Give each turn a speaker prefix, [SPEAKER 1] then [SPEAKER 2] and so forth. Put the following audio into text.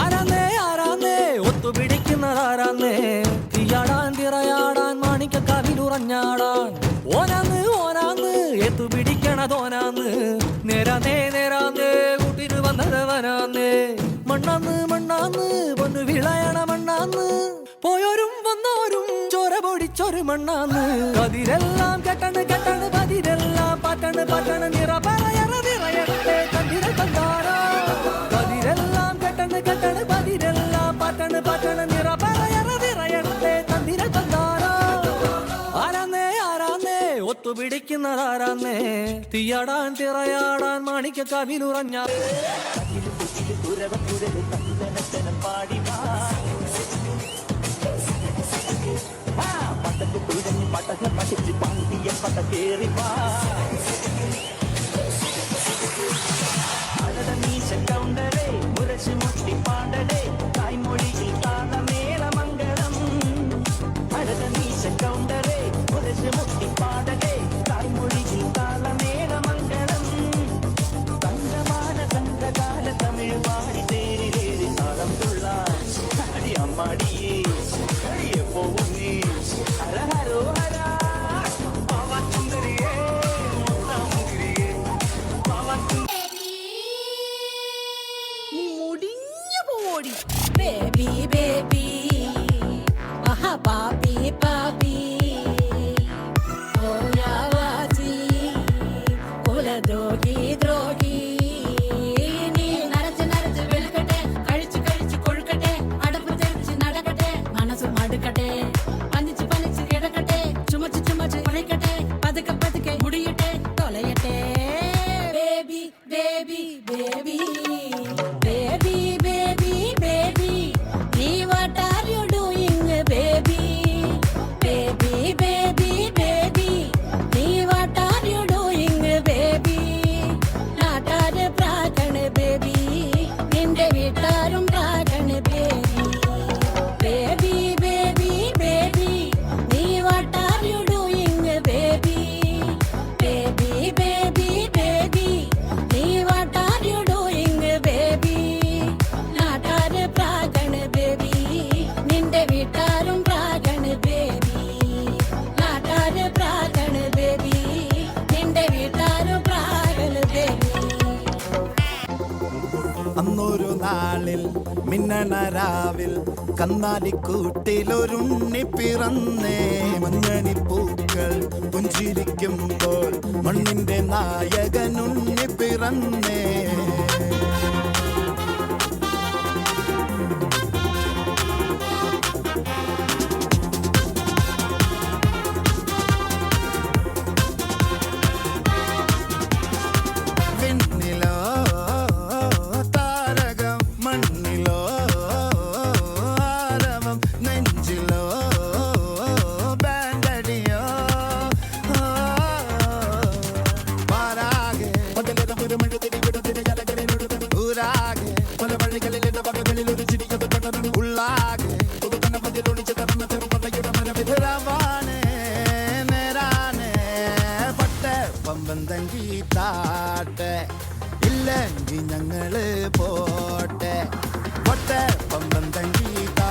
[SPEAKER 1] ആരാന്നേ ആരാന്നേ ഒത്തുപിടിക്കുന്നതാരാന്നേ തീയാടാൻ തിറയാടാൻ മാണിക്ക കവിലുറഞ്ഞാടാൻ ഓനാന്ന് ഓനാന്ന് എത്തുപിടിക്കണതോനാന്ന് നേരാന്നേ നേരാന്നേ കൂട്ടിന് വന്നതവനാന്നേ മണ്ണാന്ന് മണ്ണാന്ന് പൊന്നു വിളയണ മണ്ണാന്ന് പോയോരും വന്നോരും ചോര പൊടിച്ചൊരു മണ്ണാന്ന് കതിരെല്ലാം കെട്ടണ് കെട്ടണ് പതിരെല്ലാം പാറ്റണ് പാറ്റണ് നിറ പറയറ നിറയട്ടെ കതിര കണ്ടാരാ കതിരെല്ലാം കെട്ടണ് കെട്ടണ് പതിരെല്ലാം പാറ്റണ് പാറ്റണ് നിറ പറയറ നിറയട്ടെ കതിര കണ്ടാരാ ആരാന്നേ ആരാന്നേ ഒത്തുപിടിക്കുന്നതാരാന്നേ തീയാടാൻ തിറയാടാൻ മാണിക്ക കവിലുറഞ്ഞ പട്ടക പഠിച്ച് പന്തിയ പട്ട കേറി നീശ കൗണ്ടരേ മുരശ് മുട്ടി പാടടേ തായ്മൊഴിയിൽ താളമേള മംഗളം അടത നീശ കൗണ്ടരേ മുരശ് മുട്ടി പാടടേ തായ്മൊഴിയിൽ താളമേള മംഗളം തങ്കമാന സംഘകാല തമിഴ് പാടി തേരിലേറി താളം തുള്ളാൻ അടി അമ്മാടിയേ അടിയെ പോകും നീ ഹരഹരോ
[SPEAKER 2] baby baby aha papi papi oya vaji kola drogi drogi nee naraju naraju velukate kalichu kalichu kolukate adapu therichu nadakate manasu madukate panichu panichu kedakate chumachu chumachu palikate padaka padake mudiyate tolayate baby baby baby baby baby baby what are you doing baby baby baby baby what are you doing baby naatare pragan baby ninde vittarum pragan baby baby baby baby what are you doing baby baby baby baby what are you doing baby naatare pragan baby ninde vittarum pragan baby naatare pragan baby ninde vittarum pragan baby
[SPEAKER 3] അന്നൊരു നാളിൽ മിന്നണരാവിൽ കന്നാലിക്കൂട്ടിലൊരുണ്ണി പിറന്നേ മഞ്ഞണിപ്പൂക്കൾ പുഞ്ചിരിക്കുമ്പോൾ മണ്ണിന്റെ നായകനുണ്ണി പിറന്നേ ഇല്ലെങ്കിൽ ഞങ്ങള് പോട്ടെ പൊട്ടെ പമ്പം തങ്കി താ